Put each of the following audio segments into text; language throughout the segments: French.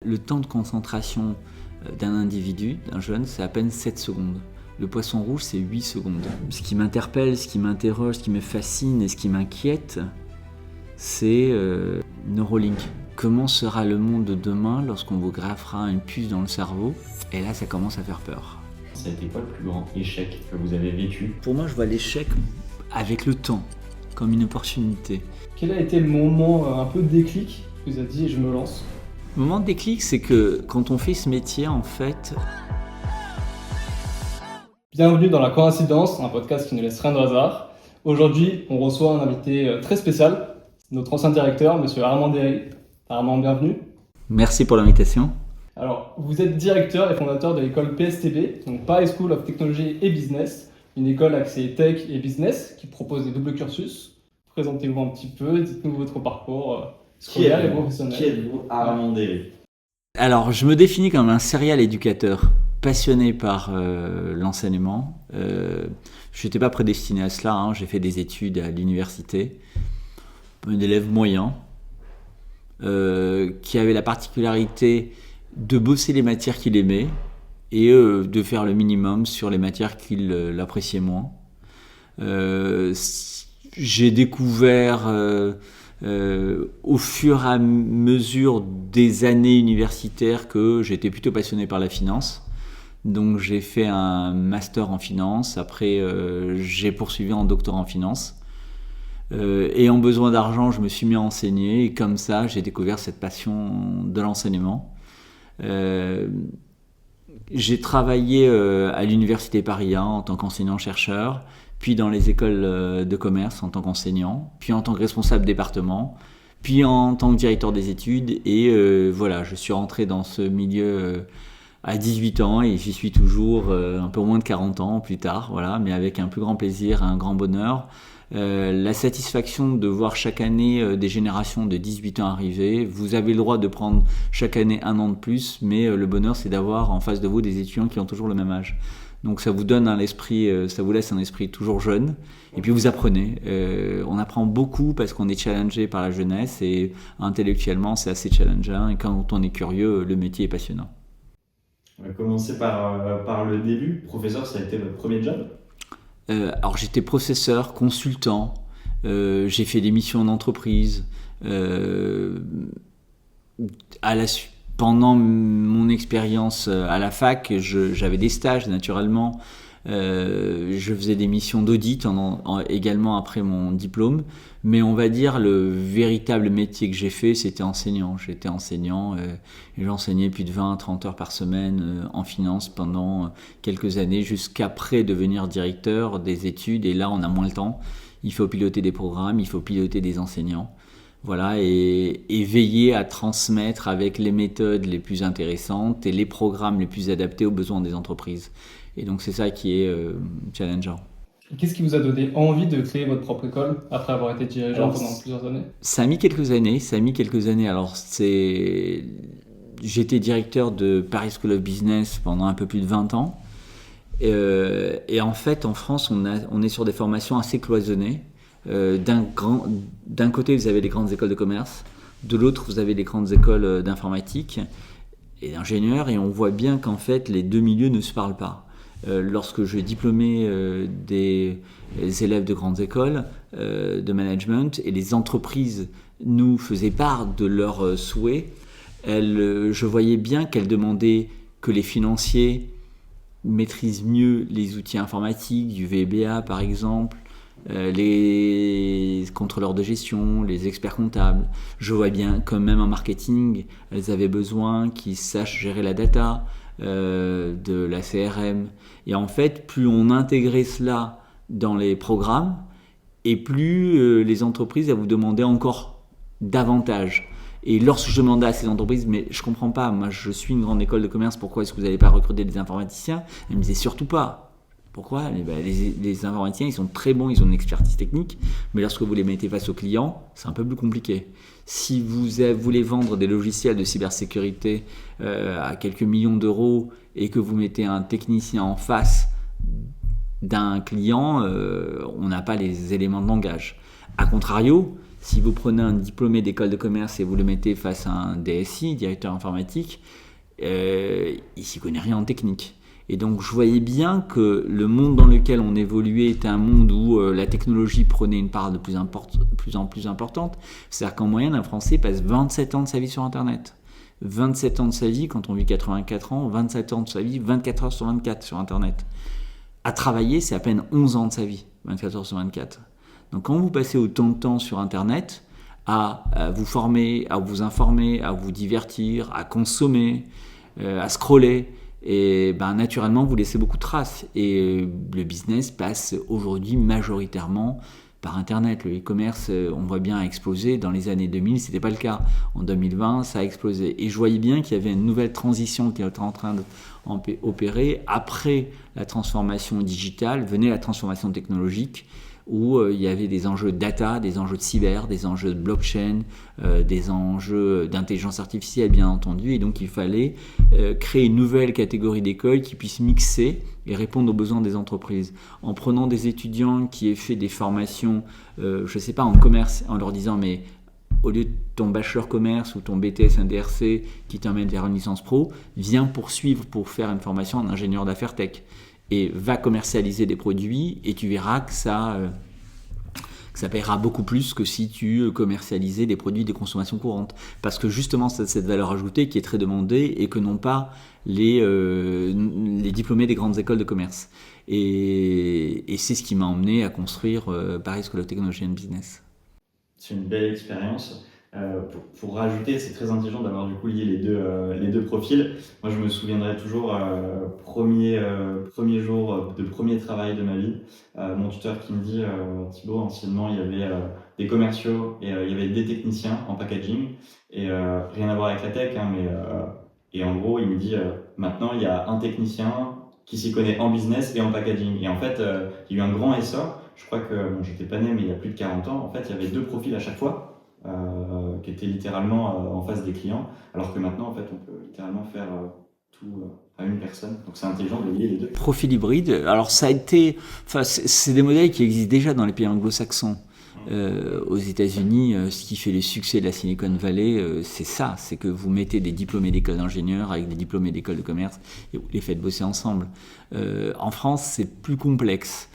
le temps de concentration d'un individu, d'un jeune, c'est à peine 7 secondes. Le poisson rouge, c'est 8 secondes. Ce qui m'interpelle, ce qui m'interroge, ce qui me fascine et ce qui m'inquiète, c'est Neuralink. Comment sera le monde de demain lorsqu'on vous graffera une puce dans le cerveau? Et là, ça commence à faire peur. Ça a été quoi le plus grand échec que vous avez vécu? Pour moi, je vois l'échec avec le temps, comme une opportunité. Quel a été le moment un peu déclic qui vous a dit « je me lance » ? Le moment de déclic, c'est que quand on fait ce métier, en fait... Bienvenue dans La Coïncidence, un podcast qui ne laisse rien de hasard. Aujourd'hui, on reçoit un invité très spécial, notre ancien directeur, monsieur Armand Derry. Armand, bienvenue. Merci pour l'invitation. Alors, vous êtes directeur et fondateur de l'école PSTB, donc Paris School of Technology et Business, une école axée tech et business qui propose des doubles cursus. Présentez-vous un petit peu, dites-nous votre parcours scolaire et professionnel. Qui êtes-vous, Armand Derry? Alors, je me définis comme un serial éducateur, passionné par l'enseignement. Je n'étais pas prédestiné à cela, hein. J'ai fait des études à l'université. Un élève moyen, qui avait la particularité de bosser les matières qu'il aimait et de faire le minimum sur les matières qu'il appréciait moins. J'ai découvert au fur et à mesure des années universitaires que j'étais plutôt passionné par la finance. Donc j'ai fait un master en finance, après j'ai poursuivi en doctorat en finance. Ayant besoin d'argent, je me suis mis à enseigner et comme ça, j'ai découvert cette passion de l'enseignement. J'ai travaillé à l'université Paris 1 en tant qu'enseignant-chercheur, puis dans les écoles de commerce en tant qu'enseignant, puis en tant que responsable département, puis en tant que directeur des études. Et voilà, je suis rentré dans ce milieu à 18 ans et j'y suis toujours un peu moins de 40 ans plus tard, voilà, mais avec un plus grand plaisir, un grand bonheur. La satisfaction de voir chaque année des générations de 18 ans arriver. Vous avez le droit de prendre chaque année un an de plus, mais le bonheur, c'est d'avoir en face de vous des étudiants qui ont toujours le même âge. Donc ça vous donne un esprit, ça vous laisse un esprit toujours jeune. Et puis vous apprenez. On apprend beaucoup parce qu'on est challengé par la jeunesse et intellectuellement, c'est assez challengeant. Et quand on est curieux, le métier est passionnant. On va commencer par le début. Professeur, ça a été votre premier job? Alors j'étais professeur, consultant, j'ai fait des missions en entreprise. Pendant mon expérience à la fac, j'avais des stages naturellement. Je faisais des missions d'audit également après mon diplôme. Mais on va dire le véritable métier que j'ai fait, c'était enseignant. J'étais enseignant et j'enseignais plus de 20 à 30 heures par semaine en finance pendant quelques années jusqu'après devenir directeur des études. Et là, on a moins le temps. Il faut piloter des programmes, il faut piloter des enseignants. Voilà, et veiller à transmettre avec les méthodes les plus intéressantes et les programmes les plus adaptés aux besoins des entreprises. Et donc, c'est ça qui est challengeant. Qu'est-ce qui vous a donné envie de créer votre propre école après avoir été dirigeant pendant plusieurs années? Ça a mis quelques années. Alors, j'étais directeur de Paris School of Business pendant un peu plus de 20 ans. Et en fait, en France, on est sur des formations assez cloisonnées. D'un côté, vous avez les grandes écoles de commerce. De l'autre, vous avez les grandes écoles d'informatique et d'ingénieurs. Et on voit bien qu'en fait, les deux milieux ne se parlent pas. Lorsque je diplômais des élèves de grandes écoles de management et les entreprises nous faisaient part de leurs souhaits, je voyais bien qu'elles demandaient que les financiers maîtrisent mieux les outils informatiques, du VBA par exemple, les contrôleurs de gestion, les experts comptables. Je vois bien quand même en marketing, elles avaient besoin qu'ils sachent gérer la data, de la CRM. Et en fait, plus on intégrait cela dans les programmes, et plus les entreprises vous demandaient encore davantage. Et lorsque je demandais à ces entreprises, mais je comprends pas, moi je suis une grande école de commerce, pourquoi est-ce que vous n'allez pas recruter des informaticiens? Elles me disaient surtout pas. Pourquoi? Les informaticiens, ils sont très bons, ils ont une expertise technique, mais lorsque vous les mettez face aux clients, c'est un peu plus compliqué. Si vous voulez vendre des logiciels de cybersécurité à quelques millions d'euros et que vous mettez un technicien en face d'un client, on n'a pas les éléments de langage. A contrario, Si vous prenez un diplômé d'école de commerce et vous le mettez face à un DSI, directeur informatique, il s'y connaît rien en technique. Et donc je voyais bien que le monde dans lequel on évoluait était un monde où la technologie prenait une part de plus en plus importante. C'est-à-dire qu'en moyenne, un Français passe 27 ans de sa vie sur Internet. 27 ans de sa vie, quand on vit 84 ans, 27 ans de sa vie, 24 heures sur 24 sur Internet. À travailler, c'est à peine 11 ans de sa vie, 24 heures sur 24. Donc quand vous passez autant de temps sur Internet, à vous former, à vous informer, à vous divertir, à consommer, à scroller, et naturellement vous laissez beaucoup de traces. Et le business passe aujourd'hui majoritairement par Internet. Le e-commerce, on voit bien, a explosé. Dans les années 2000, c'était pas le cas. En 2020, ça a explosé. Et je voyais bien qu'il y avait une nouvelle transition qui était en train d'opérer. Après la transformation digitale, venait la transformation technologique, où il y avait des enjeux de data, des enjeux de cyber, des enjeux de blockchain, des enjeux d'intelligence artificielle, bien entendu. Et donc, il fallait créer une nouvelle catégorie d'écoles qui puisse mixer et répondre aux besoins des entreprises. En prenant des étudiants qui aient fait des formations, je ne sais pas, en commerce, en leur disant, mais au lieu de ton bachelor commerce ou ton BTS NDRC qui t'emmène vers une licence pro, viens poursuivre pour faire une formation en ingénieur d'affaires tech. Et va commercialiser des produits et tu verras que ça paiera beaucoup plus que si tu commercialisais des produits de consommation courante. Parce que justement, c'est cette valeur ajoutée qui est très demandée et que n'ont pas les diplômés des grandes écoles de commerce. Et c'est ce qui m'a emmené à construire Paris School of Technology and Business. C'est une belle expérience. Pour rajouter, c'est très intelligent d'avoir du coup lié les deux profils. Moi, je me souviendrai toujours premier jour de premier travail de ma vie. Mon tuteur qui me dit Thibaut, anciennement, il y avait des commerciaux et il y avait des techniciens en packaging. Et rien à voir avec la tech, hein, et en gros, il me dit maintenant, il y a un technicien qui s'y connaît en business et en packaging. Et en fait, il y a eu un grand essor. Je crois que, j'étais pas né, mais il y a plus de 40 ans. En fait, il y avait deux profils à chaque fois. Qui était littéralement en face des clients, alors que maintenant en fait on peut littéralement faire tout à une personne, donc c'est intelligent de lier les deux. Profil hybride, alors ça a été, c'est des modèles qui existent déjà dans les pays anglo-saxons. Aux États-Unis, ce qui fait le succès de la Silicon Valley, c'est ça, c'est que vous mettez des diplômés d'école d'ingénieurs avec des diplômés d'école de commerce et vous les faites bosser ensemble. En France, c'est plus complexe.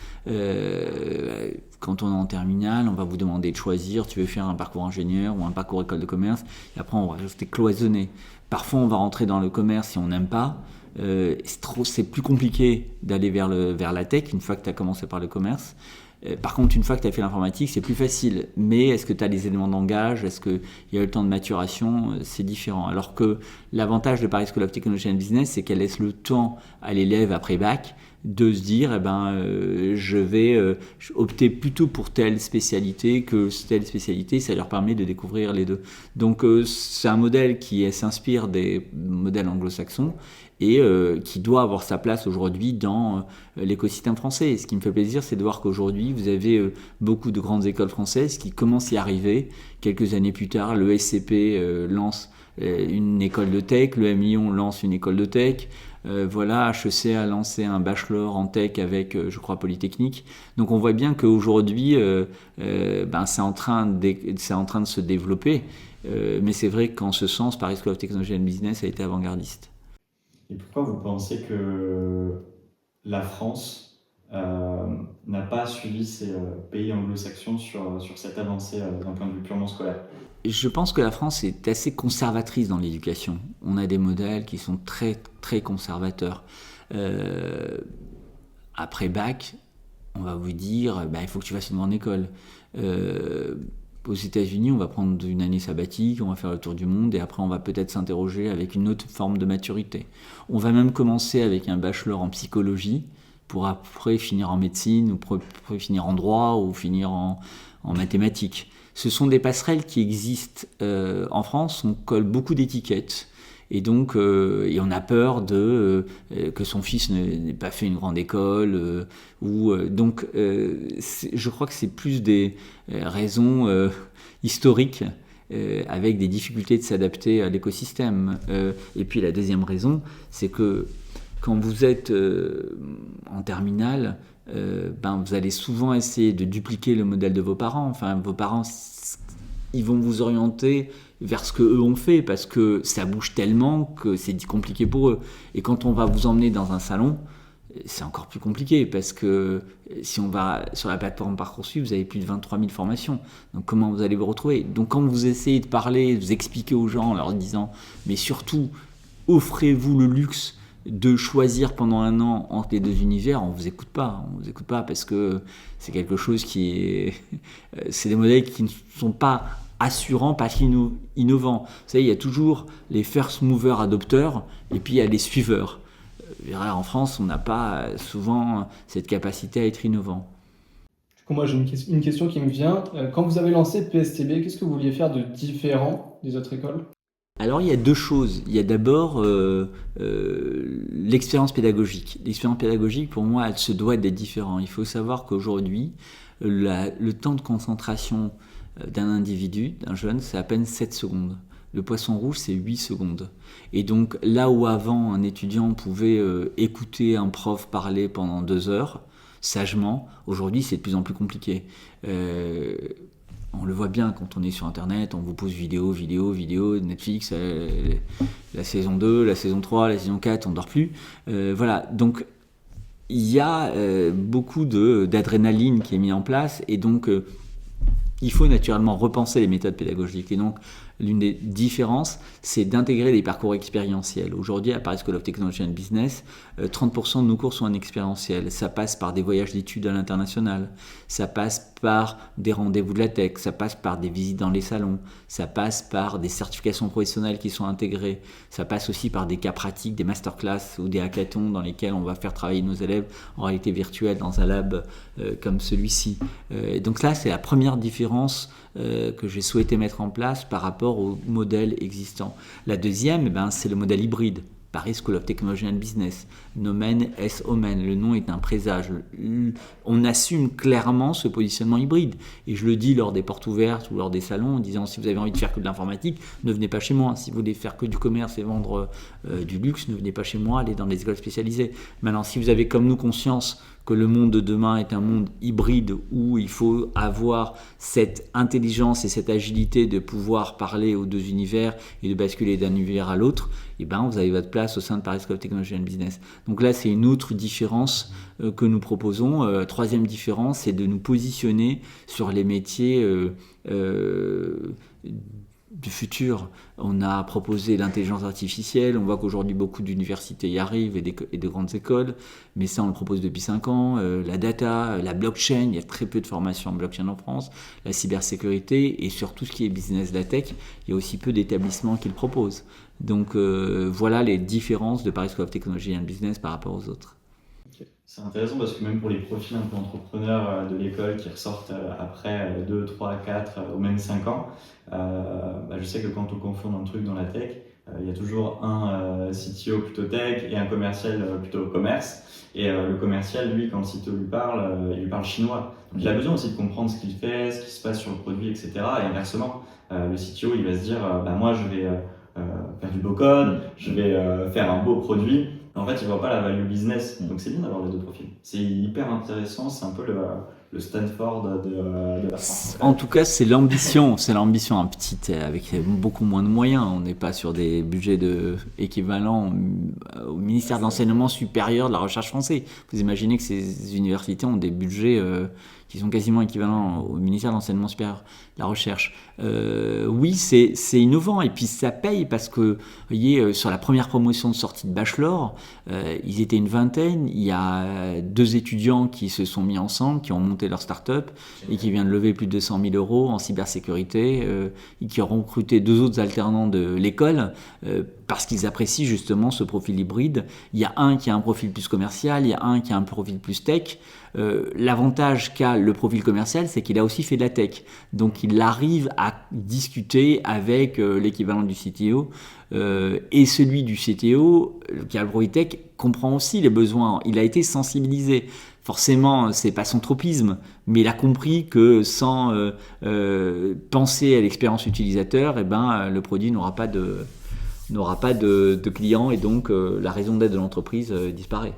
Quand on est en terminale, on va vous demander de choisir, tu veux faire un parcours ingénieur ou un parcours école de commerce, et après on va rester cloisonné. Parfois on va rentrer dans le commerce si on n'aime pas, c'est plus compliqué d'aller vers la tech une fois que tu as commencé par le commerce. Par contre, une fois que tu as fait l'informatique, c'est plus facile. Mais est-ce que tu as les éléments de langage ? Est-ce qu'il y a eu le temps de maturation ? C'est différent. Alors que l'avantage de Paris School of Technology and Business, c'est qu'elle laisse le temps à l'élève après bac de se dire je vais opter plutôt pour telle spécialité que telle spécialité, ça leur permet de découvrir les deux. Donc c'est un modèle qui s'inspire des modèles anglo-saxons et qui doit avoir sa place aujourd'hui dans l'écosystème français. Et ce qui me fait plaisir, c'est de voir qu'aujourd'hui, vous avez beaucoup de grandes écoles françaises qui commencent à y arriver. Quelques années plus tard, le SCP lance une école de tech, le M-Lyon lance une école de tech. HEC a lancé un bachelor en tech avec, je crois, Polytechnique. Donc on voit bien qu'aujourd'hui, c'est en train de se développer. Mais c'est vrai qu'en ce sens, Paris School of Technology and Business a été avant-gardiste. Et pourquoi vous pensez que la France n'a pas suivi ces pays anglo-saxons sur cette avancée d'un point de vue purement scolaire ? Je pense que la France est assez conservatrice dans l'éducation. On a des modèles qui sont très, très conservateurs. Après bac, on va vous dire, il faut que tu fasses une grande école. Aux États-Unis, on va prendre une année sabbatique, on va faire le tour du monde et après on va peut-être s'interroger avec une autre forme de maturité. On va même commencer avec un bachelor en psychologie pour après finir en médecine ou pour finir en droit ou finir en mathématiques. Ce sont des passerelles qui existent en France, on colle beaucoup d'étiquettes. Et donc, et on a peur que son fils n'ait pas fait une grande école. Je crois que c'est plus des raisons historiques avec des difficultés de s'adapter à l'écosystème. Et puis la deuxième raison, c'est que quand vous êtes en terminale, vous allez souvent essayer de dupliquer le modèle de vos parents. Enfin, vos parents ils vont vous orienter vers ce qu'eux ont fait, parce que ça bouge tellement que c'est compliqué pour eux. Et quand on va vous emmener dans un salon, c'est encore plus compliqué, parce que si on va sur la plateforme Parcoursup, vous avez plus de 23 000 formations. Donc comment vous allez vous retrouver? Donc quand vous essayez de parler, vous expliquez aux gens en leur disant, mais surtout, offrez-vous le luxe de choisir pendant un an entre les deux univers, on vous écoute pas, parce que c'est quelque chose qui est, c'est des modèles qui ne sont pas assurants, pas innovants. Vous savez, il y a toujours les first movers adopteurs et puis il y a les suiveurs. En France, on n'a pas souvent cette capacité à être innovant. Du coup, moi, j'ai une question qui me vient. Quand vous avez lancé PSTB, qu'est-ce que vous vouliez faire de différent des autres écoles? Alors, il y a deux choses. Il y a d'abord l'expérience pédagogique. L'expérience pédagogique, pour moi, elle se doit d'être différente. Il faut savoir qu'aujourd'hui, le temps de concentration d'un individu, d'un jeune, c'est à peine 7 secondes. Le poisson rouge, c'est 8 secondes. Et donc, là où avant, un étudiant pouvait écouter un prof parler pendant 2 heures, sagement, aujourd'hui, c'est de plus en plus compliqué. On le voit bien quand on est sur Internet, on vous pose vidéo, Netflix, la saison 2, la saison 3, la saison 4, on ne dort plus. Voilà, donc il y a beaucoup d'adrénaline qui est mis en place, et donc il faut naturellement repenser les méthodes pédagogiques. Et donc, l'une des différences, c'est d'intégrer des parcours expérientiels. Aujourd'hui, à Paris School of Technology and Business, 30% de nos cours sont en expérientiel. Ça passe par des voyages d'études à l'international, ça passe par des rendez-vous de la tech, ça passe par des visites dans les salons, ça passe par des certifications professionnelles qui sont intégrées, ça passe aussi par des cas pratiques, des masterclass ou des hackathons dans lesquels on va faire travailler nos élèves en réalité virtuelle dans un lab comme celui-ci. Donc là, c'est la première différence que j'ai souhaité mettre en place par rapport au modèle existant. La deuxième, c'est le modèle hybride. Paris School of Technology and Business, Nomen est Omen, le nom est un présage. On assume clairement ce positionnement hybride. Et je le dis lors des portes ouvertes ou lors des salons en disant, si vous avez envie de faire que de l'informatique, ne venez pas chez moi. Si vous voulez faire que du commerce et vendre du luxe, ne venez pas chez moi, allez dans les écoles spécialisées. Maintenant, si vous avez comme nous conscience que le monde de demain est un monde hybride où il faut avoir cette intelligence et cette agilité de pouvoir parler aux deux univers et de basculer d'un univers à l'autre, vous avez votre place au sein de Paris School of Technology and Business. Donc là, c'est une autre différence que nous proposons. Troisième différence, c'est de nous positionner sur les métiers du futur. On a proposé l'intelligence artificielle, on voit qu'aujourd'hui beaucoup d'universités y arrivent et de grandes écoles, mais ça on le propose depuis 5 ans. La data, la blockchain, il y a très peu de formations en blockchain en France, la cybersécurité, et sur tout ce qui est business de la tech, il y a aussi peu d'établissements qui le proposent. Donc voilà les différences de Paris School of Technology and Business par rapport aux autres. C'est intéressant parce que même pour les profils un peu entrepreneurs de l'école qui ressortent après 2, 3, 4 ou même 5 ans, je sais que quand on confond un truc dans la tech, il y a toujours un CTO plutôt tech et un commercial plutôt commerce. Et le commercial, lui, quand le CTO lui parle chinois. Donc il a besoin aussi de comprendre ce qu'il fait, ce qui se passe sur le produit, etc. Et inversement, le CTO, il va se dire, moi je vais faire du beau code, je vais faire un beau produit. En fait, il ne voit pas la value business. Donc, c'est bien d'avoir les deux profils. C'est hyper intéressant. C'est un peu le Stanford de la France. En tout cas, c'est l'ambition. C'est l'ambition, un petit, avec beaucoup moins de moyens. On n'est pas sur des budgets équivalents au ministère de l'Enseignement supérieur de la Recherche français. Vous imaginez que ces universités ont des budgets qui sont quasiment équivalents au ministère de l'Enseignement supérieur de la Recherche. Oui, c'est innovant. Et puis, ça paye parce que, vous voyez, sur la première promotion de sortie de bachelor, ils étaient une vingtaine. Il y a 2 étudiants qui se sont mis ensemble, qui ont monté leur start-up et qui viennent de lever plus de 200 000 € en cybersécurité et qui ont recruté 2 autres alternants de l'école parce qu'ils apprécient justement ce profil hybride. Il y a un qui a un profil plus commercial, il y a un qui a un profil plus tech. L'avantage qu'a le profil commercial, c'est qu'il a aussi fait de la tech. Donc il arrive à discuter avec l'équivalent du CTO et celui du CTO, qui a le profil tech, comprend aussi les besoins. Il a été sensibilisé. Forcément, c'est pas son tropisme, mais il a compris que sans penser à l'expérience utilisateur, le produit n'aura pas de clients et donc la raison d'être de l'entreprise disparaît.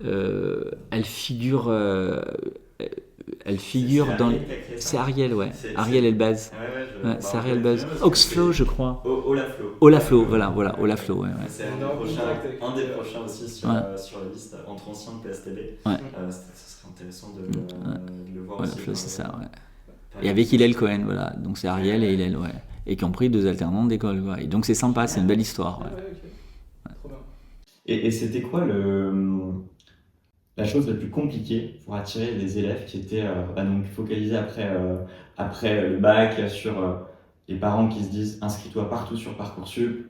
Elle figure Elle figure dans... C'est Ariel, ouais. Ariel Elbaz. Ouais, c'est Ariel Elbaz. Oxflow, je crois. Olaflow. Olaflow, voilà, Olaflow, ouais. C'est un des prochains aussi sur la liste, entre anciens de PSTB. Ouais. Ça serait intéressant de le voir aussi. Olaflow, c'est ça, ouais. Et avec Hillel Cohen, voilà. Donc c'est Ariel et Hillel, ouais. Et qui ont pris 2 alternants d'école, quoi. Et donc c'est sympa, c'est une belle histoire. Ouais. Trop bien. Et c'était quoi la chose la plus compliquée pour attirer des élèves qui étaient donc focalisés après le bac sur les parents qui se disent inscris-toi partout sur Parcoursup,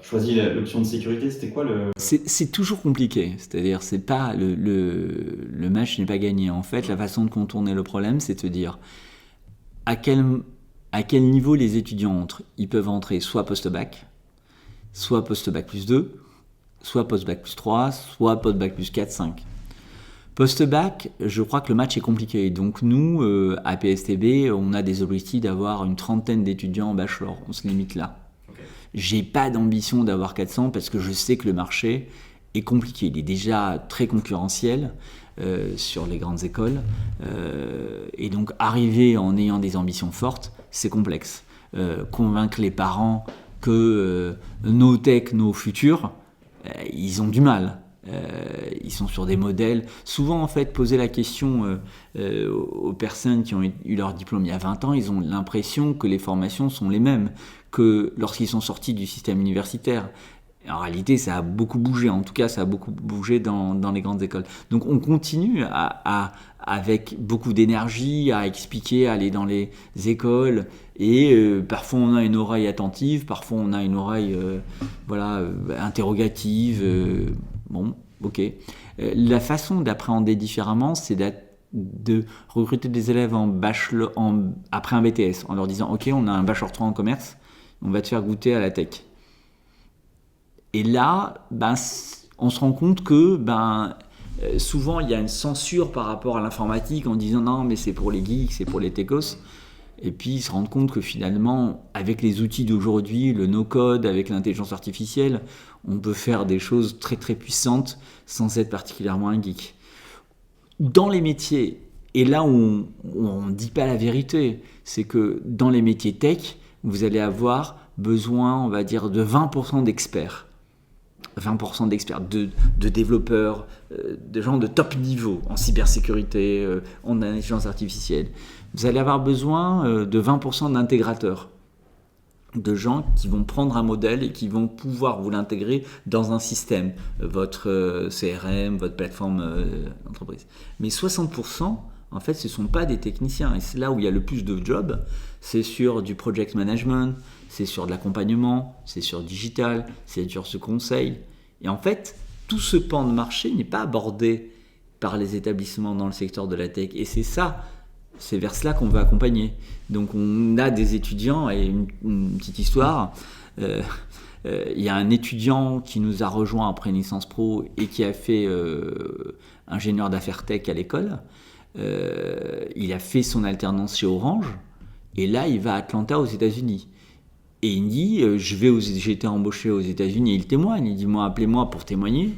choisis l'option de sécurité, c'était quoi C'est toujours compliqué, c'est-à-dire c'est pas le match n'est pas gagné. En fait, la façon de contourner le problème, c'est de se dire à quel niveau les étudiants entrent. Ils peuvent entrer soit post-bac, soit post-bac plus 2, soit post-bac plus 3, soit post-bac plus 4, 5. Post-bac, je crois que le match est compliqué. Donc nous, à PSTB, on a des objectifs d'avoir une 30aine d'étudiants en bachelor. On se limite là. Okay. J'ai pas d'ambition d'avoir 400 parce que je sais que le marché est compliqué. Il est déjà très concurrentiel sur les grandes écoles. Et donc arriver en ayant des ambitions fortes, c'est complexe. Convaincre les parents que nos tech, nos futurs, ils ont du mal. Ils sont sur des modèles. Souvent, en fait, poser la question aux personnes qui ont eu leur diplôme il y a 20 ans, ils ont l'impression que les formations sont les mêmes que lorsqu'ils sont sortis du système universitaire. En réalité, ça a beaucoup bougé. En tout cas, ça a beaucoup bougé dans les grandes écoles. Donc, on continue avec beaucoup d'énergie à expliquer, à aller dans les écoles. Et parfois, on a une oreille attentive, parfois, on a une oreille interrogative. Bon, ok. La façon d'appréhender différemment, c'est de recruter des élèves en bachelor, après un BTS, en leur disant « Ok, on a un bachelor 3 en commerce, on va te faire goûter à la tech. » Et là, on se rend compte que souvent, il y a une censure par rapport à l'informatique en disant « Non, mais c'est pour les geeks, c'est pour les techos. » Et puis, ils se rendent compte que finalement, avec les outils d'aujourd'hui, le no-code, avec l'intelligence artificielle, on peut faire des choses très très puissantes sans être particulièrement un geek. Dans les métiers, et là où on ne dit pas la vérité, c'est que dans les métiers tech, vous allez avoir besoin, on va dire, de 20% d'experts. 20% d'experts, de développeurs, de gens de top niveau en cybersécurité, en intelligence artificielle. Vous allez avoir besoin de 20% d'intégrateurs, de gens qui vont prendre un modèle et qui vont pouvoir vous l'intégrer dans un système, votre CRM, votre plateforme d'entreprise. Mais 60%, en fait, ce ne sont pas des techniciens. Et c'est là où il y a le plus de jobs. C'est sur du project management, c'est sur de l'accompagnement, c'est sur digital, c'est sur ce conseil. Et en fait, tout ce pan de marché n'est pas abordé par les établissements dans le secteur de la tech. Et c'est vers cela qu'on veut accompagner. Donc on a des étudiants, et une petite histoire, il y a un étudiant qui nous a rejoint après une licence pro et qui a fait ingénieur d'affaires tech à l'école. Il a fait son alternance chez Orange, et là il va à Atlanta aux États-Unis. Et il me dit, j'ai été embauché aux États-Unis, et il témoigne, il dit, moi, appelez-moi pour témoigner.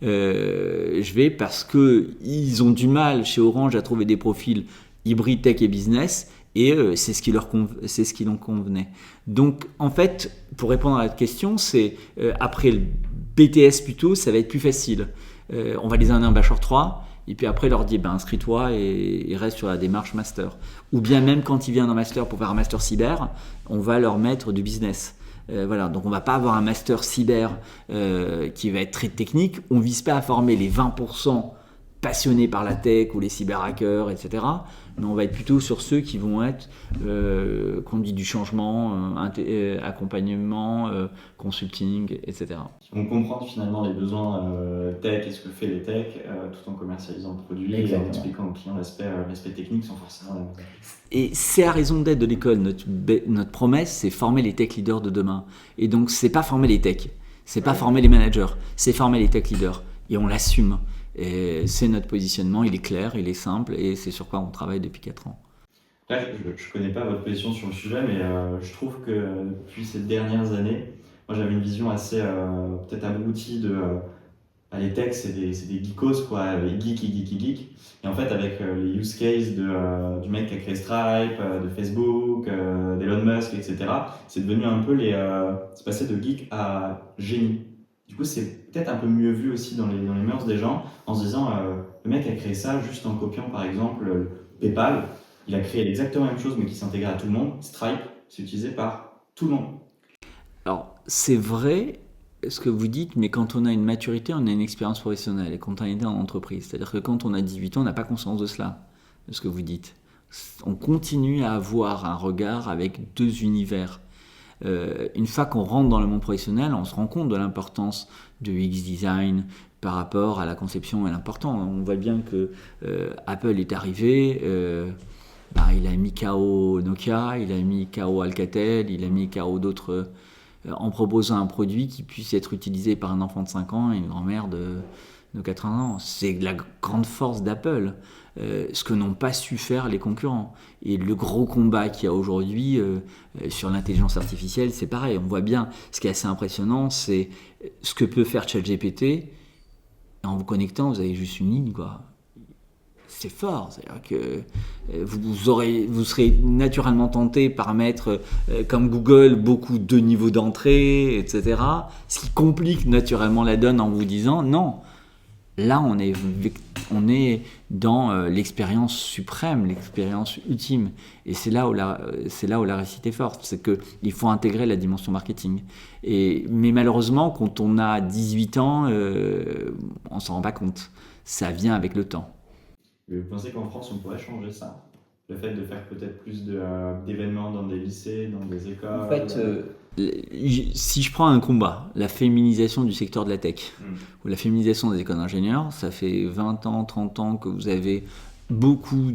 Je vais parce qu'ils ont du mal chez Orange à trouver des profils hybrides tech et business, et c'est ce qui leur convenait. Donc, en fait, pour répondre à la question, c'est après le BTS plutôt, ça va être plus facile. On va les amener en Bachelor 3, et puis après, leur dire, inscris-toi et reste sur la démarche master. Ou bien même quand ils viennent en master pour faire un master cyber, on va leur mettre du business. Voilà, donc on ne va pas avoir un master cyber qui va être très technique. On ne vise pas à former les 20% passionnés par la tech ou les cyberhackers, etc. Mais on va être plutôt sur ceux qui vont être conduite du changement, accompagnement, consulting, etc. On comprend finalement les besoins tech et ce que fait les tech tout en commercialisant le produit. Exactement. Et en expliquant aux clients l'aspect technique sans forcément... Et c'est la raison d'être de l'école. Notre promesse, c'est former les tech leaders de demain. Et donc, c'est pas former les tech, c'est pas former les managers, c'est former les tech leaders. Et on l'assume. Et c'est notre positionnement, il est clair, il est simple, et c'est sur quoi on travaille depuis 4 ans. Après, je ne connais pas votre position sur le sujet, mais je trouve que depuis ces dernières années, moi j'avais une vision assez peut-être aboutie de les techs, c'est des geekos, quoi, les geeks. Et en fait, avec les use cases du mec qui a créé Stripe, de Facebook, d'Elon Musk, etc., c'est devenu un peu c'est passé de geek à génie. Du coup, c'est peut-être un peu mieux vu aussi dans les mœurs des gens, en se disant, le mec a créé ça juste en copiant, par exemple, PayPal. Il a créé exactement la même chose, mais qui s'intègre à tout le monde. Stripe, c'est utilisé par tout le monde. Alors, c'est vrai ce que vous dites, mais quand on a une maturité, on a une expérience professionnelle et quand on est en entreprise. C'est-à-dire que quand on a 18 ans, on n'a pas conscience de cela, de ce que vous dites. On continue à avoir un regard avec deux univers. Une fois qu'on rentre dans le monde professionnel, on se rend compte de l'importance de UX design par rapport à la conception et l'important. On voit bien que Apple est arrivé, il a mis KO Nokia, il a mis KO Alcatel, il a mis KO d'autres en proposant un produit qui puisse être utilisé par un enfant de 5 ans et une grand-mère de 80 ans. C'est la grande force d'Apple, ce que n'ont pas su faire les concurrents. Et le gros combat qu'il y a aujourd'hui sur l'intelligence artificielle, c'est pareil. On voit bien, ce qui est assez impressionnant, c'est ce que peut faire ChatGPT. En vous connectant, vous avez juste une ligne, quoi. C'est fort, c'est-à-dire que vous serez naturellement tenté par mettre, comme Google, beaucoup de niveaux d'entrée, etc. Ce qui complique naturellement la donne en vous disant non. Là, on est dans l'expérience suprême, l'expérience ultime. Et c'est là où la réussite est forte. C'est qu'il faut intégrer la dimension marketing. Mais malheureusement, quand on a 18 ans, on ne s'en rend pas compte. Ça vient avec le temps. Vous pensez qu'en France, on pourrait changer ça? Le fait de faire peut-être plus d'événements dans des lycées, dans des écoles? En fait, si je prends un combat, la féminisation du secteur de la tech, ou la féminisation des écoles d'ingénieurs, ça fait 20 ans, 30 ans que vous avez beaucoup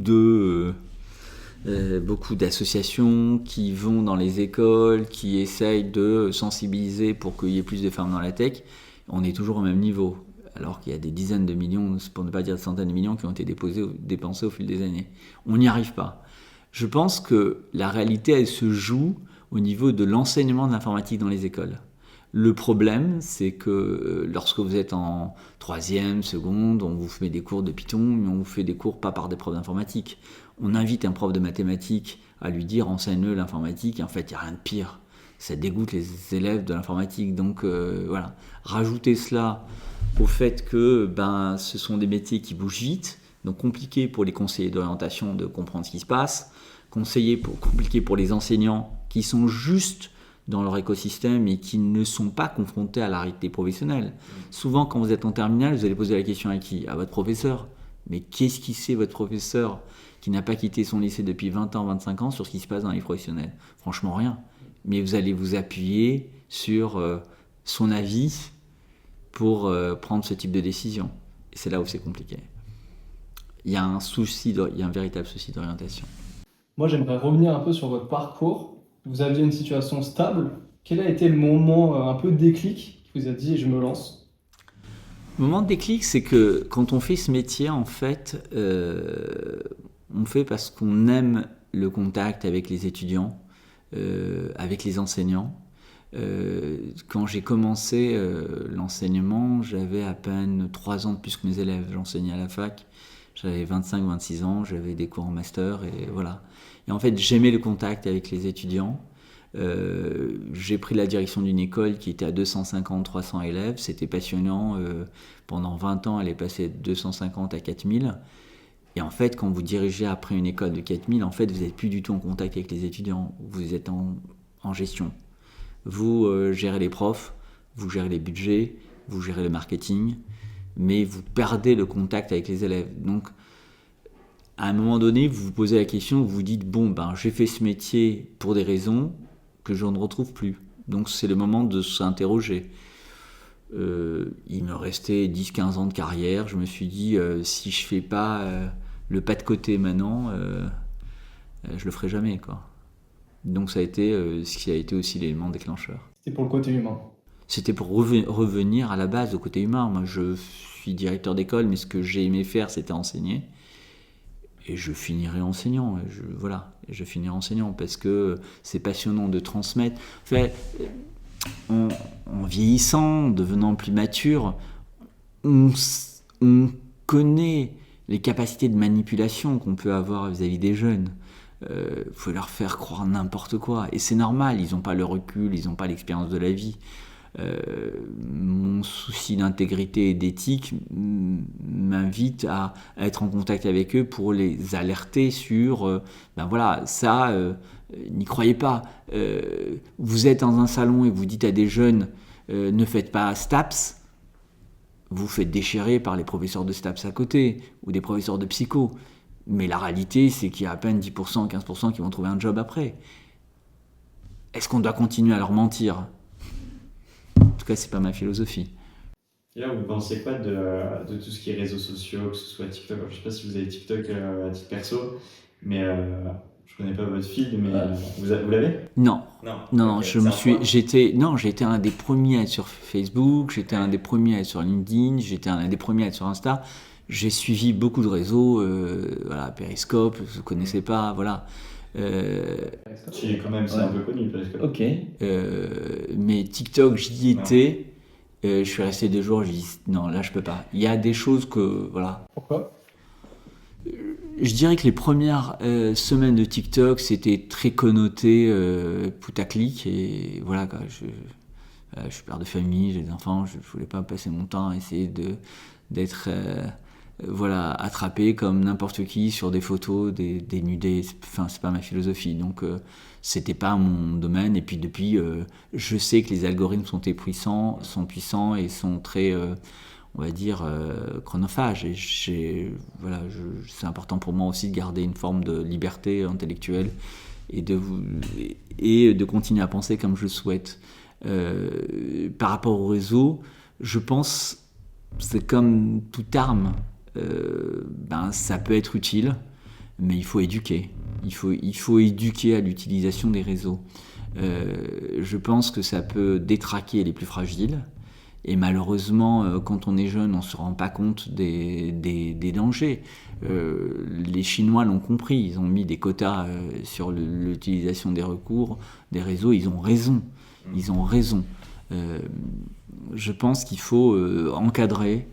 d'associations qui vont dans les écoles, qui essayent de sensibiliser pour qu'il y ait plus de femmes dans la tech. On est toujours au même niveau. Alors qu'il y a des dizaines de millions, pour ne pas dire des centaines de millions, qui ont été dépensés au fil des années. On n'y arrive pas. Je pense que la réalité, elle se joue au niveau de l'enseignement de l'informatique dans les écoles. Le problème, c'est que lorsque vous êtes en 3e, seconde, on vous fait des cours de Python, mais on vous fait des cours pas par des profs d'informatique. On invite un prof de mathématiques à lui dire « enseigne-le l'informatique », et en fait, il n'y a rien de pire. Ça dégoûte les élèves de l'informatique. Donc voilà, rajoutez cela au fait que ce sont des métiers qui bougent vite, donc compliqué pour les conseillers d'orientation de comprendre ce qui se passe, compliqué pour les enseignants qui sont juste dans leur écosystème et qui ne sont pas confrontés à la réalité professionnelle. Souvent, quand vous êtes en terminale, vous allez poser la question à qui? À votre professeur. Mais qu'est-ce qui sait votre professeur qui n'a pas quitté son lycée depuis 20 ans, 25 ans sur ce qui se passe dans les professionnels? Franchement, rien. Mais vous allez vous appuyer sur son avis pour prendre ce type de décision. Et c'est là où c'est compliqué. Il y a un véritable souci d'orientation. Moi, j'aimerais revenir un peu sur votre parcours. Vous aviez une situation stable. Quel a été le moment un peu déclic qui vous a dit « je me lance » ? Le moment de déclic, c'est que quand on fait ce métier, en fait, on fait parce qu'on aime le contact avec les étudiants, avec les enseignants. Quand j'ai commencé l'enseignement, j'avais à peine 3 ans de plus que mes élèves. J'enseignais à la fac, j'avais 25-26 ans, j'avais des cours en master et voilà. Et en fait, j'aimais le contact avec les étudiants. J'ai pris la direction d'une école qui était à 250-300 élèves. C'était passionnant. Pendant 20 ans, elle est passée de 250 à 4000. Et en fait, quand vous dirigez après une école de 4000, en fait, vous n'êtes plus du tout en contact avec les étudiants. Vous êtes en gestion. Vous gérez les profs, vous gérez les budgets, vous gérez le marketing, mais vous perdez le contact avec les élèves. Donc, à un moment donné, vous vous posez la question, vous vous dites, j'ai fait ce métier pour des raisons que je ne retrouve plus. Donc, c'est le moment de s'interroger. Il me restait 10-15 ans de carrière. Je me suis dit, si je ne fais pas le pas de côté maintenant, je le ferai jamais, quoi. Donc ça a été ce qui a été aussi l'élément déclencheur. C'était pour le côté humain. C'était pour revenir à la base au côté humain. Moi, je suis directeur d'école, mais ce que j'ai aimé faire, c'était enseigner. Et je finirai enseignant. Je finirai enseignant parce que c'est passionnant de transmettre. En vieillissant, en devenant plus mature, on connaît les capacités de manipulation qu'on peut avoir vis-à-vis des jeunes. Vous pouvez leur faire croire n'importe quoi. Et c'est normal, ils n'ont pas le recul, ils n'ont pas l'expérience de la vie. Mon souci d'intégrité et d'éthique m'invite à être en contact avec eux pour les alerter sur n'y croyez pas. Vous êtes dans un salon et vous dites à des jeunes ne faites pas STAPS, vous faites déchirer par les professeurs de STAPS à côté ou des professeurs de psycho. Mais la réalité, c'est qu'il y a à peine 10%, 15% qui vont trouver un job après. Est-ce qu'on doit continuer à leur mentir ? En tout cas, c'est pas ma philosophie. Et là, vous pensez quoi de tout ce qui est réseaux sociaux, que ce soit TikTok? Alors, je sais pas si vous avez TikTok à titre perso, mais je connais pas votre feed, mais vous l'avez? Non. Ok, J'ai été un des premiers à être sur Facebook, j'étais un des premiers à être sur LinkedIn, j'étais un des premiers à être sur Insta. J'ai suivi beaucoup de réseaux, Periscope, je ne connaissais pas, voilà. Quand même, c'est un peu connu, Periscope. Ok. Mais TikTok, j'y étais. Je suis resté 2 jours, j'ai dit non, là je peux pas. Il y a des choses que, voilà. Pourquoi ? Je dirais que les premières semaines de TikTok, c'était très connoté putaclic et voilà quoi. Je suis père de famille, j'ai des enfants, je voulais pas passer mon temps à essayer d'être attrapé comme n'importe qui sur des photos, des nudés. Enfin, c'est pas ma philosophie. Donc, c'était pas mon domaine. Et puis, depuis, je sais que les algorithmes sont puissants et sont très, on va dire, chronophages. Et c'est important pour moi aussi de garder une forme de liberté intellectuelle et de continuer à penser comme je le souhaite. Par rapport au réseau, je pense, c'est comme toute arme. Ça peut être utile, mais il faut éduquer. Il faut éduquer à l'utilisation des réseaux. Je pense que ça peut détraquer les plus fragiles. Et malheureusement, quand on est jeune, on ne se rend pas compte des dangers. Les Chinois l'ont compris. Ils ont mis des quotas sur l'utilisation des réseaux. Ils ont raison. Je pense qu'il faut encadrer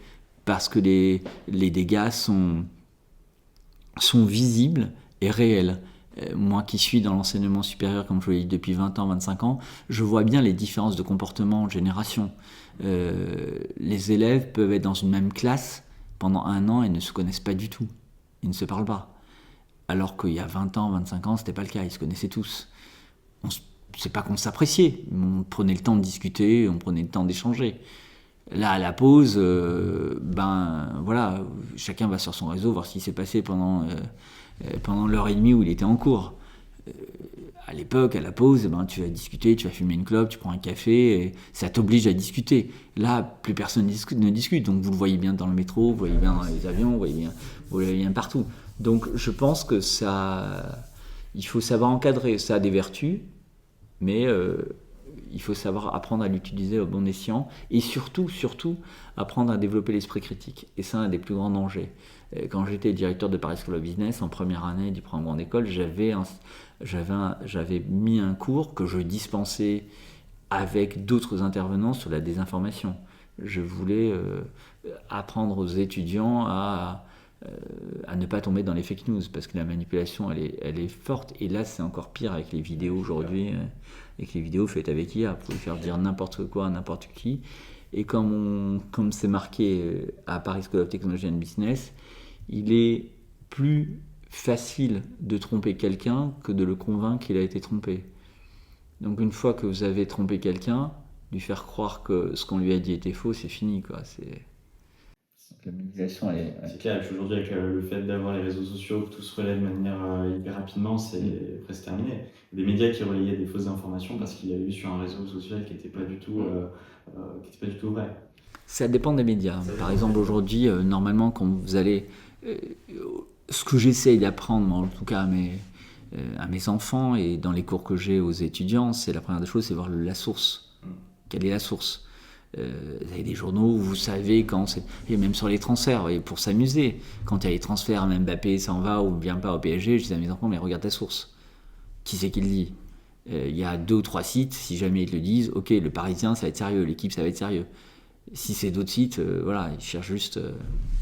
parce que les dégâts sont visibles et réels. Moi qui suis dans l'enseignement supérieur, comme je l'ai dit depuis 20 ans, 25 ans, je vois bien les différences de comportement en génération. Les élèves peuvent être dans une même classe pendant 1 an et ne se connaissent pas du tout. Ils ne se parlent pas. Alors qu'il y a 20 ans, 25 ans, ce n'était pas le cas, ils se connaissaient tous. C'est pas qu'on s'appréciait, on prenait le temps de discuter, on prenait le temps d'échanger. Là, à la pause, chacun va sur son réseau voir ce qui s'est passé pendant l'heure et demie où il était en cours. À l'époque, à la pause, tu vas discuter, tu vas fumer une clope, tu prends un café, et ça t'oblige à discuter. Là, plus personne ne discute, donc vous le voyez bien dans le métro, vous voyez bien dans les avions, vous voyez bien partout. Donc je pense que il faut savoir encadrer, ça a des vertus, mais il faut savoir apprendre à l'utiliser au bon escient et surtout apprendre à développer l'esprit critique. Et c'est un des plus grands dangers. Quand j'étais directeur de Paris School of Business, en première année du programme Grande École, j'avais mis un cours que je dispensais avec d'autres intervenants sur la désinformation. Je voulais apprendre aux étudiants à ne pas tomber dans les fake news, parce que la manipulation, elle est forte. Et là, c'est encore pire avec les vidéos aujourd'hui, avec les vidéos faites avec IA. Vous pouvez faire dire n'importe quoi à n'importe qui. Et comme c'est marqué à Paris School of Technology and Business, il est plus facile de tromper quelqu'un que de le convaincre qu'il a été trompé. Donc une fois que vous avez trompé quelqu'un, lui faire croire que ce qu'on lui a dit était faux, c'est fini, quoi. La manipulation, c'est clair, et puis aujourd'hui, avec le fait d'avoir les réseaux sociaux, que tout se relaie de manière hyper rapidement, c'est presque terminé. Des médias qui relayaient des fausses informations parce qu'il y a eu sur un réseau social qui n'était pas du tout vrai. Ça dépend des médias. Par exemple, aujourd'hui, normalement, quand vous allez... ce que j'essaye d'apprendre, en tout cas à mes enfants et dans les cours que j'ai aux étudiants, c'est la première des choses, c'est voir la source. Quelle est la source ? Vous avez des journaux où vous savez quand c'est... Et même sur les transferts, et pour s'amuser. Quand il y a les transferts, Mbappé s'en va ou vient pas au PSG, je dis à mes enfants, mais regarde ta source. Qui c'est qui le dit ? Il y a 2 ou 3 sites, si jamais ils te le disent, ok, le Parisien, ça va être sérieux, l'équipe, ça va être sérieux. Si c'est d'autres sites, voilà, ils cherchent juste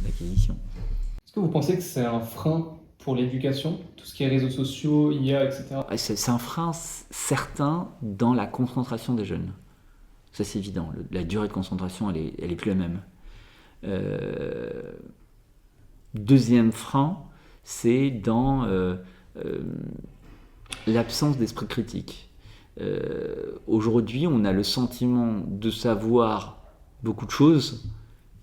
l'acquisition. Est-ce que vous pensez que c'est un frein pour l'éducation, tout ce qui est réseaux sociaux, IA, etc. C'est un frein certain dans la concentration des jeunes. Ça, c'est évident. La durée de concentration, elle est plus la même. Deuxième frein, c'est dans l'absence d'esprit critique. Aujourd'hui, on a le sentiment de savoir beaucoup de choses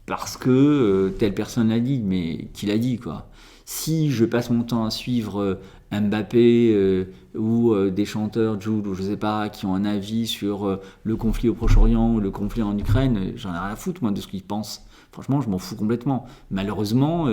parce que telle personne l'a dit, mais qui l'a dit, quoi. Si je passe mon temps à suivre Mbappé ou des chanteurs, Jul ou je sais pas, qui ont un avis sur le conflit au Proche-Orient ou le conflit en Ukraine, j'en ai rien à foutre, moi, de ce qu'ils pensent. Franchement, je m'en fous complètement. Malheureusement,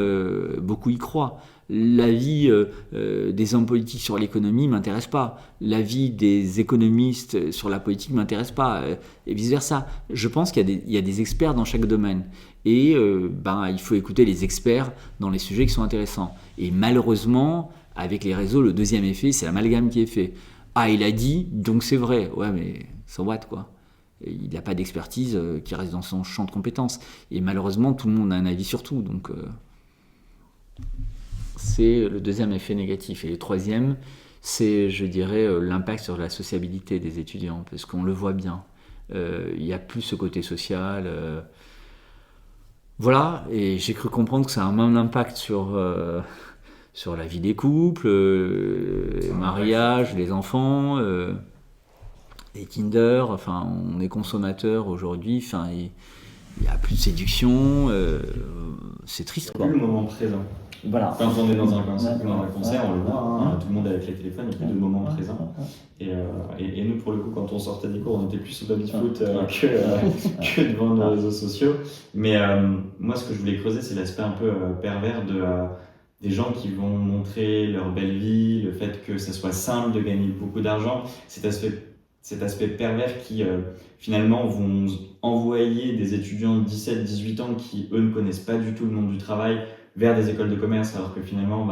beaucoup y croient. L'avis des hommes politiques sur l'économie ne m'intéresse pas. L'avis des économistes sur la politique ne m'intéresse pas. Et vice-versa. Je pense qu'il y a des experts dans chaque domaine. Et il faut écouter les experts dans les sujets qui sont intéressants. Et malheureusement, avec les réseaux, le deuxième effet, c'est l'amalgame qui est fait. Ah, il a dit, donc c'est vrai. Ouais, mais so what, quoi. Il n'a pas d'expertise qui reste dans son champ de compétences. Et malheureusement, tout le monde a un avis sur tout. Donc, c'est le deuxième effet négatif. Et le troisième, c'est, je dirais, l'impact sur la sociabilité des étudiants. Parce qu'on le voit bien. Il n'y a plus ce côté social. Voilà. Et j'ai cru comprendre que ça a un même impact sur la vie des couples, les mariages, les enfants... les Tinder, enfin, on est consommateur aujourd'hui, enfin, il n'y a plus de séduction, c'est triste, quoi. Plus le moment présent. Voilà. Quand on est dans un concert, on le voit, hein, tout le monde avec les téléphones, il n'y a plus de moment présent. Et nous, pour le coup, quand on sortait des cours, on était plus sous baby-foot que devant nos réseaux sociaux. Mais moi, ce que je voulais creuser, c'est l'aspect un peu pervers des gens qui vont montrer leur belle vie, le fait que ça soit simple de gagner beaucoup d'argent, cet aspect pervers qui finalement vont envoyer des étudiants de 17-18 ans qui eux ne connaissent pas du tout le monde du travail vers des écoles de commerce, alors que finalement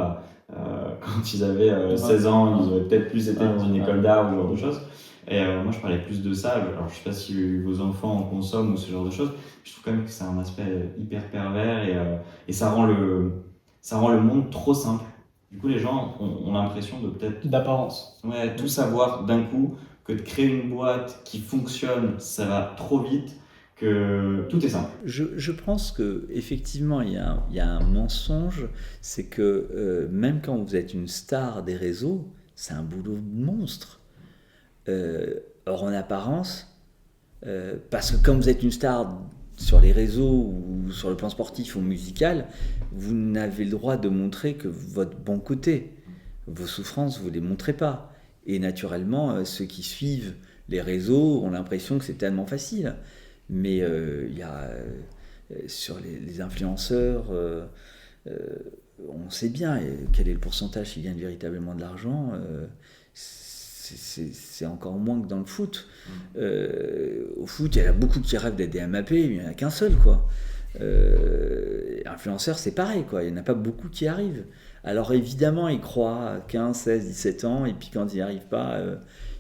quand ils avaient 16 ans, ils auraient peut-être plus été dans une école d'art ou ce genre de choses. Et moi je parlais plus de ça, alors je sais pas si vos enfants en consomment ou ce genre de choses, je trouve quand même que c'est un aspect hyper pervers et ça rend le monde trop simple. Du coup les gens ont l'impression de peut-être... D'apparence. Ouais, tout savoir d'un coup, que de créer une boîte qui fonctionne, ça va trop vite, que tout est simple. Je pense qu'effectivement, il y a un mensonge, c'est que même quand vous êtes une star des réseaux, c'est un boulot monstre. Or, en apparence, parce que quand vous êtes une star sur les réseaux ou sur le plan sportif ou musical, vous n'avez le droit de montrer que votre bon côté. Vos souffrances, vous ne les montrez pas. Et naturellement, ceux qui suivent les réseaux ont l'impression que c'est tellement facile. Mais il y a sur les influenceurs, on sait bien quel est le pourcentage qui gagne véritablement de l'argent. C'est encore moins que dans le foot. Au foot, il y en a beaucoup qui rêvent d'être des MAP, mais il n'y en a qu'un seul, quoi. Influenceurs, c'est pareil, quoi. Il n'y en a pas beaucoup qui arrivent. Alors évidemment, ils croient à 15, 16, 17 ans, et puis quand ils n'y arrivent pas,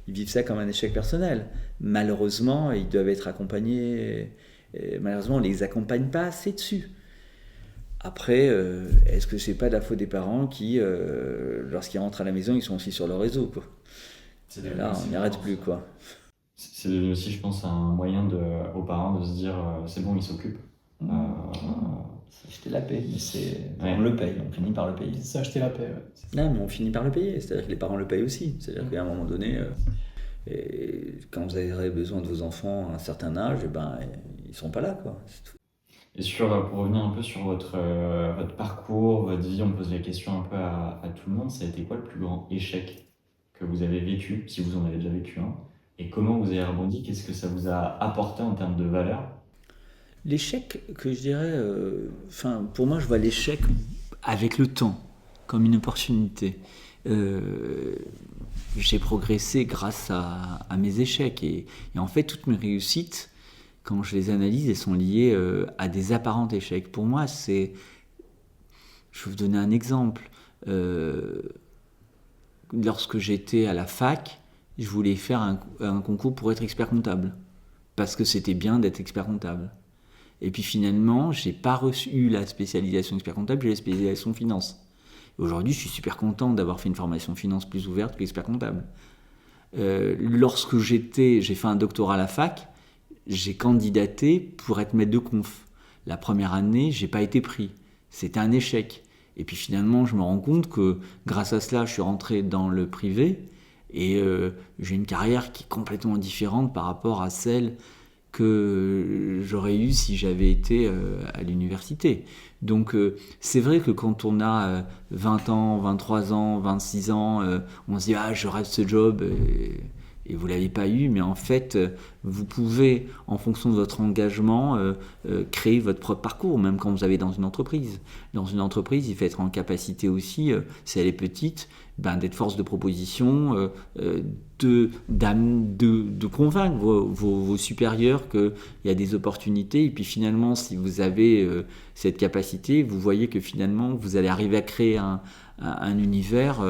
ils vivent ça comme un échec personnel. Malheureusement, ils doivent être accompagnés, et malheureusement, on ne les accompagne pas assez dessus. Après, est-ce que c'est pas de la faute des parents qui, lorsqu'ils rentrent à la maison, ils sont aussi sur le réseau, quoi. Là, on n'y arrête plus, quoi. C'est devenu aussi, je pense, un moyen aux parents de se dire c'est bon, ils s'occupent. C'est acheter la paix, mais Ouais. on le paye, on finit par le payer. C'est acheter la paix, ouais. Non, mais on finit par le payer, c'est-à-dire que les parents le payent aussi. C'est-à-dire qu'à un moment donné, et quand vous aurez besoin de vos enfants à un certain âge, ils ne seront pas là, quoi. C'est tout. Et pour revenir un peu sur votre parcours, votre vie, on pose la question un peu à tout le monde, ça a été quoi le plus grand échec que vous avez vécu, si vous en avez déjà vécu un, et comment vous avez rebondi, qu'est-ce que ça vous a apporté en termes de valeur? L'échec, que je dirais, pour moi, je vois l'échec avec le temps, comme une opportunité. J'ai progressé grâce à mes échecs, et en fait, toutes mes réussites, quand je les analyse, elles sont liées à des apparents échecs. Pour moi, je vais vous donner un exemple. Lorsque j'étais à la fac, je voulais faire un concours pour être expert comptable, parce que c'était bien d'être expert comptable. Et puis finalement, j'ai pas eu la spécialisation expert comptable, j'ai la spécialisation finance. Aujourd'hui, je suis super content d'avoir fait une formation finance plus ouverte que expert comptable. Lorsque j'ai fait un doctorat à la fac, j'ai candidaté pour être maître de conf. La première année, j'ai pas été pris. C'était un échec. Et puis finalement, je me rends compte que grâce à cela, je suis rentré dans le privé et j'ai une carrière qui est complètement différente par rapport à celle que j'aurais eue si j'avais été à l'université. Donc c'est vrai que quand on a 20 ans, 23 ans, 26 ans, on se dit « Ah, je rêve ce job ». Et vous ne l'avez pas eu, mais en fait, vous pouvez, en fonction de votre engagement, créer votre propre parcours, même quand vous allez dans une entreprise. Dans une entreprise, il faut être en capacité aussi, si elle est petite, d'être force de proposition, de convaincre vos supérieurs qu'il y a des opportunités. Et puis finalement, si vous avez cette capacité, vous voyez que finalement, vous allez arriver à créer un univers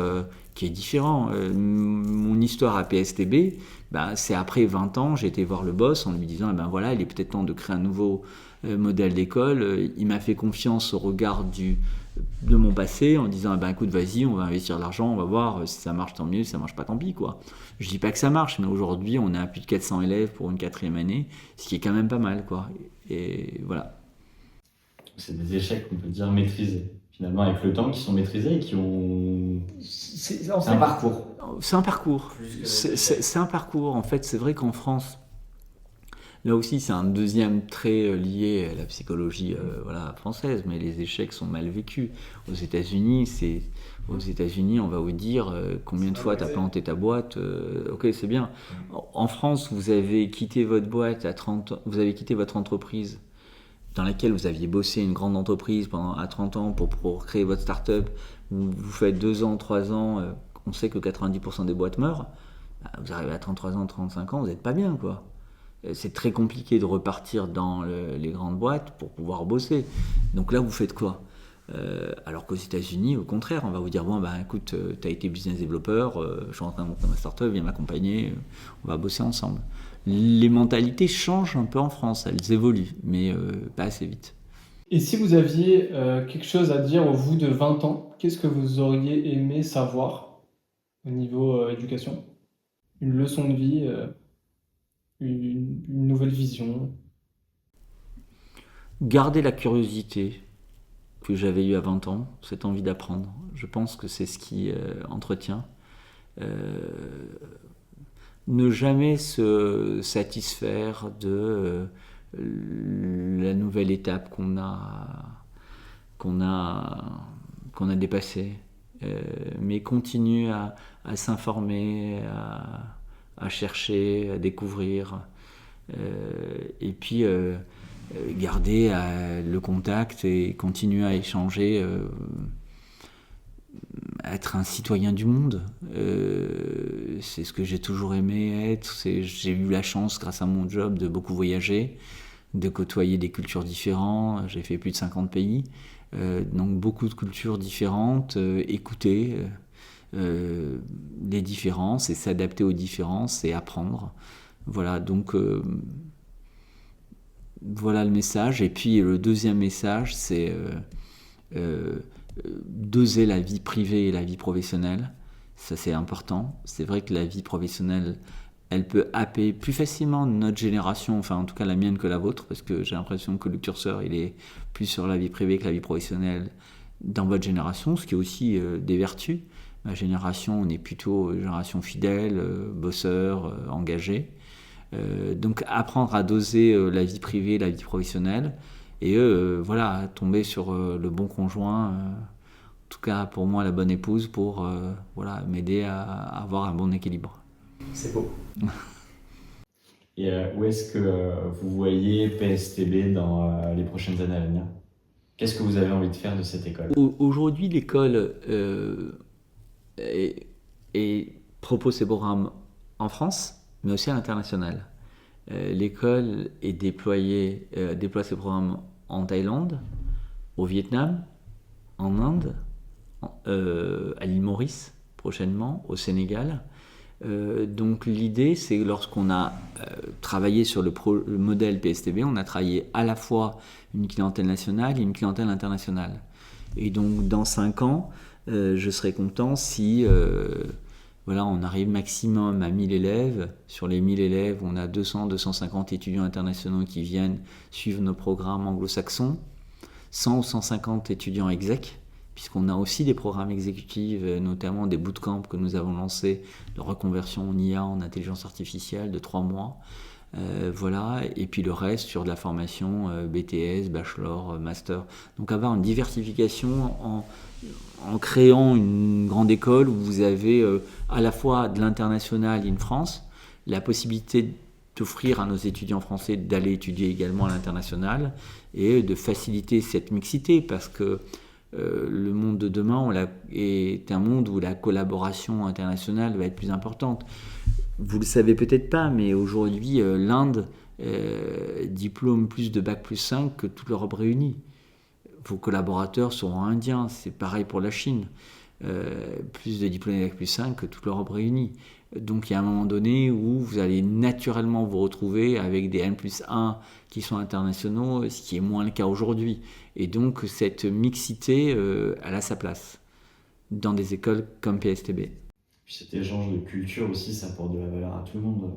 qui est différent. Mon histoire à PSTB, c'est après 20 ans, j'ai été voir le boss en lui disant voilà, il est peut-être temps de créer un nouveau modèle d'école. Il m'a fait confiance au regard de mon passé en disant écoute, vas-y, on va investir de l'argent, on va voir si ça marche, tant mieux, si ça marche pas, tant pis, quoi. Je dis pas que ça marche, mais aujourd'hui on a plus de 400 élèves pour une 4e année, ce qui est quand même pas mal, quoi. Et voilà. C'est des échecs qu'on peut dire maîtrisés, finalement, avec le temps, qui sont maîtrisés et qui ont... C'est un parcours. C'est un parcours. C'est un parcours. En fait, c'est vrai qu'en France, là aussi, c'est un deuxième trait lié à la psychologie française, mais les échecs sont mal vécus. Aux États-Unis, on va vous dire combien de fois tu as planté ta boîte. Ok, c'est bien. En France, vous avez quitté votre boîte à 30 ans, vous avez quitté votre entreprise dans laquelle vous aviez bossé une grande entreprise à 30 ans pour créer votre start-up. Vous faites 2 ans, 3 ans, on sait que 90% des boîtes meurent. Vous arrivez à 33 ans, 35 ans, vous n'êtes pas bien, quoi. C'est très compliqué de repartir dans les grandes boîtes pour pouvoir bosser. Donc là, vous faites quoi ? Alors qu'aux États-Unis, au contraire, on va vous dire écoute, tu as été business developer, je suis en train de monter ma start-up, viens m'accompagner, on va bosser ensemble. Les mentalités changent un peu en France, elles évoluent, mais pas assez vite. Et si vous aviez quelque chose à dire au vous de 20 ans, qu'est-ce que vous auriez aimé savoir au niveau éducation ? Une leçon de vie, une nouvelle vision ? Garder la curiosité que j'avais eue à 20 ans, cette envie d'apprendre. Je pense que c'est ce qui entretient. Ne jamais se satisfaire de la nouvelle étape qu'on a dépassée, mais continue à s'informer, à chercher, à découvrir, et puis garder le contact et continuer à échanger, être un citoyen du monde. C'est ce que j'ai toujours aimé être. J'ai eu la chance, grâce à mon job, de beaucoup voyager, de côtoyer des cultures différentes. J'ai fait plus de 50 pays, donc beaucoup de cultures différentes, écouter les différences et s'adapter aux différences et apprendre. Voilà, donc voilà le message. Et puis le deuxième message, c'est doser la vie privée et la vie professionnelle. Ça, c'est important. C'est vrai que la vie professionnelle, elle peut happer plus facilement notre génération, enfin en tout cas la mienne que la vôtre, parce que j'ai l'impression que le curseur, il est plus sur la vie privée que la vie professionnelle dans votre génération, ce qui est aussi des vertus. Ma génération, on est plutôt une génération fidèle, bosseur, engagé. Donc apprendre à doser la vie privée, la vie professionnelle, et voilà, tomber sur le bon conjoint, en tout cas pour moi la bonne épouse, pour m'aider à avoir un bon équilibre. C'est beau. Et où est-ce que vous voyez PSTB dans les prochaines années à venir ? Qu'est-ce que vous avez envie de faire de cette école ? Aujourd'hui, l'école propose ses programmes en France, mais aussi à l'international. L'école déploie ses programmes en Thaïlande, au Vietnam, en Inde, à l'île Maurice prochainement, au Sénégal. Donc l'idée, c'est lorsqu'on a travaillé sur le modèle PSTB, on a travaillé à la fois une clientèle nationale et une clientèle internationale. Et donc dans 5 ans, je serais content si on arrive maximum à 1000 élèves. Sur les 1000 élèves, on a 200-250 étudiants internationaux qui viennent suivre nos programmes anglo-saxons, 100 ou 150 étudiants exec, puisqu'on a aussi des programmes exécutifs, notamment des bootcamps que nous avons lancés de reconversion en IA, en intelligence artificielle, de 3 mois. Et puis le reste sur de la formation BTS, bachelor, master. Donc avoir une diversification en créant une grande école où vous avez à la fois de l'international in France, la possibilité d'offrir à nos étudiants français d'aller étudier également à l'international et de faciliter cette mixité parce que le monde de demain est un monde où la collaboration internationale va être plus importante. Vous le savez peut-être pas, mais aujourd'hui, l'Inde diplôme plus de Bac+5 que toute l'Europe réunie. Vos collaborateurs seront indiens, c'est pareil pour la Chine. Plus de diplômés Bac+5 que toute l'Europe réunie. Donc il y a un moment donné où vous allez naturellement vous retrouver avec des N+1 qui sont internationaux, ce qui est moins le cas aujourd'hui. Et donc cette mixité, elle a sa place dans des écoles comme PSTB. Puis cet échange de culture aussi, ça apporte de la valeur à tout le monde.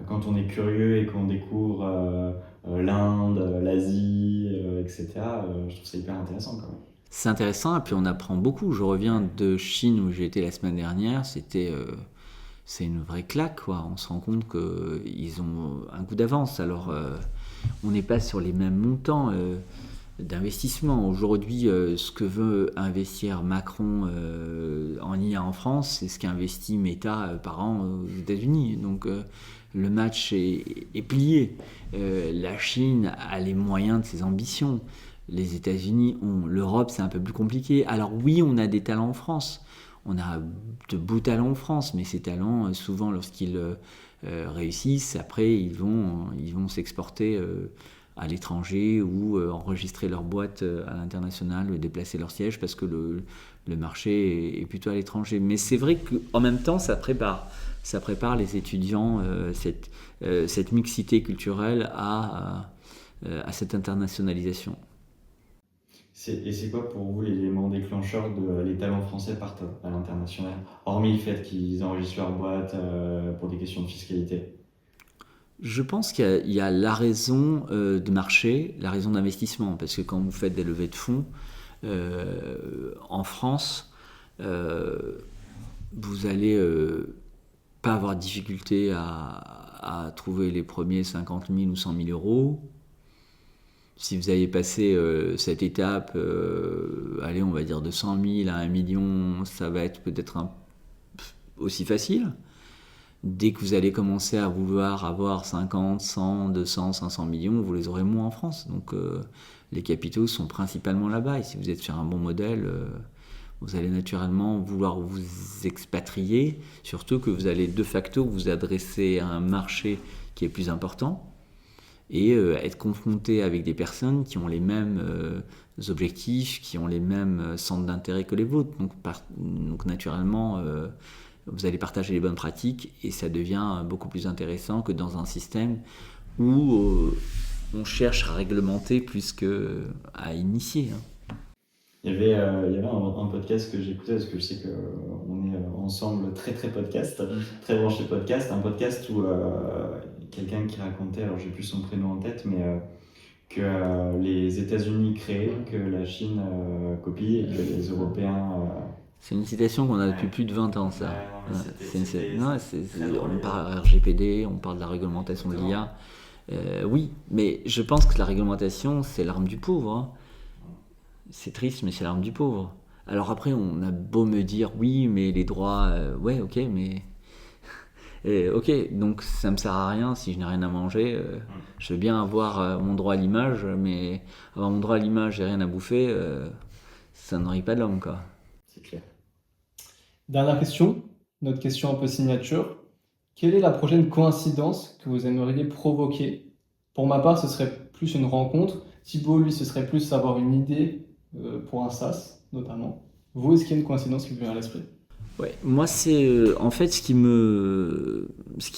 Quand on est curieux et qu'on découvre l'Inde, l'Asie, etc., je trouve ça hyper intéressant quand même. C'est intéressant et puis on apprend beaucoup. Je reviens de Chine où j'ai été la semaine dernière, c'est une vraie claque, quoi. On se rend compte qu'ils ont un coup d'avance. Alors on n'est pas sur les mêmes montants d'investissement. Aujourd'hui, ce que veut investir Macron en IA en France, c'est ce qu'investit Meta par an aux États-Unis. Donc le match est plié. La Chine a les moyens de ses ambitions. Les États-Unis ont. L'Europe, c'est un peu plus compliqué. Alors oui, on a des talents en France. On a de beaux talents en France, mais ces talents, souvent, lorsqu'ils réussissent, après, ils vont s'exporter à l'étranger ou enregistrer leur boîte à l'international, déplacer leur siège parce que le marché est plutôt à l'étranger. Mais c'est vrai qu'en même temps, ça prépare les étudiants, cette mixité culturelle à cette internationalisation. Et c'est quoi pour vous l'élément déclencheur de les talents français partent à l'international, hormis le fait qu'ils enregistrent leur boîte pour des questions de fiscalité? Je pense qu'il y a la raison de marché, la raison d'investissement, parce que quand vous faites des levées de fonds, en France, vous allez pas avoir de difficulté à trouver les premiers 50 000 ou 100 000 euros. Si vous avez passé cette étape, allez, on va dire de 100 000 à 1 million, ça va être peut-être aussi facile. Dès que vous allez commencer à vouloir avoir 50, 100, 200, 500 millions, vous les aurez moins en France. Donc les capitaux sont principalement là-bas. Et si vous êtes sur un bon modèle, vous allez naturellement vouloir vous expatrier, surtout que vous allez de facto vous adresser à un marché qui est plus important et être confronté avec des personnes qui ont les mêmes objectifs, qui ont les mêmes centres d'intérêt que les vôtres. Donc naturellement, vous allez partager les bonnes pratiques et ça devient beaucoup plus intéressant que dans un système où on cherche à réglementer plus qu'à initier. Il y avait un podcast que j'écoutais parce que je sais qu'on est ensemble très podcast, très branché podcast, un podcast où quelqu'un qui racontait, alors j'ai plus son prénom en tête, mais que les États-Unis créent, que la Chine copie et que les Européens... C'est une citation qu'on a depuis plus de 20 ans, ça. Ouais, on parle RGPD, on parle de la réglementation de l'IA. Oui, mais je pense que la réglementation, c'est l'arme du pauvre. Hein. C'est triste, mais c'est l'arme du pauvre. Alors après, on a beau me dire, oui, mais les droits, ouais, ok, mais... ok, donc ça me sert à rien si je n'ai rien à manger. Je veux bien avoir mon droit à l'image, mais avoir mon droit à l'image et rien à bouffer, ça nourrit pas de l'homme, quoi. C'est clair. Dernière question, notre question un peu signature. Quelle est la prochaine coïncidence que vous aimeriez provoquer? Pour ma part, ce serait plus une rencontre. Thibaut, lui, ce serait plus avoir une idée pour un SaaS, notamment. Vous, est-ce qu'il y a une coïncidence qui vous vient à l'esprit? Ouais, moi c'est en fait ce qui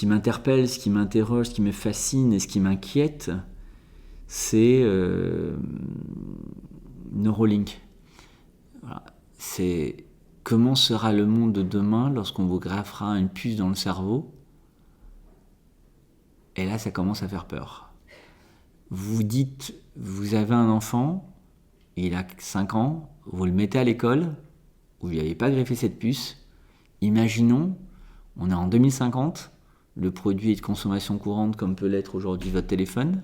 m'interpelle, ce qui m'interroge, ce qui me fascine et ce qui m'inquiète, c'est Neuralink. Voilà. C'est comment sera le monde de demain lorsqu'on vous graffera une puce dans le cerveau. Et là, ça commence à faire peur. Vous dites, vous avez un enfant, il a 5 ans, vous le mettez à l'école, vous lui avez pas greffé cette puce. Imaginons, on est en 2050, le produit est de consommation courante comme peut l'être aujourd'hui votre téléphone,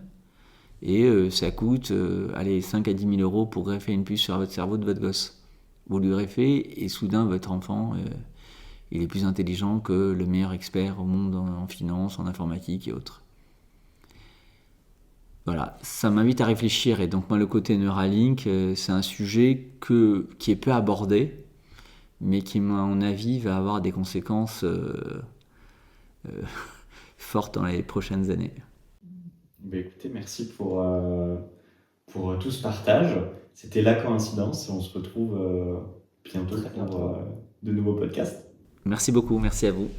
et ça coûte 5 à 10 000 euros pour greffer une puce sur votre cerveau de votre gosse. Vous lui greffez, et soudain votre enfant, il est plus intelligent que le meilleur expert au monde en finance, en informatique et autres. Voilà, ça m'invite à réfléchir, et donc moi le côté Neuralink, c'est un sujet qui est peu abordé, mais qui, à mon avis, va avoir des conséquences fortes dans les prochaines années. Écoutez, merci pour tout ce partage. C'était la coïncidence. On se retrouve bientôt pour de nouveaux podcasts. Merci beaucoup, merci à vous.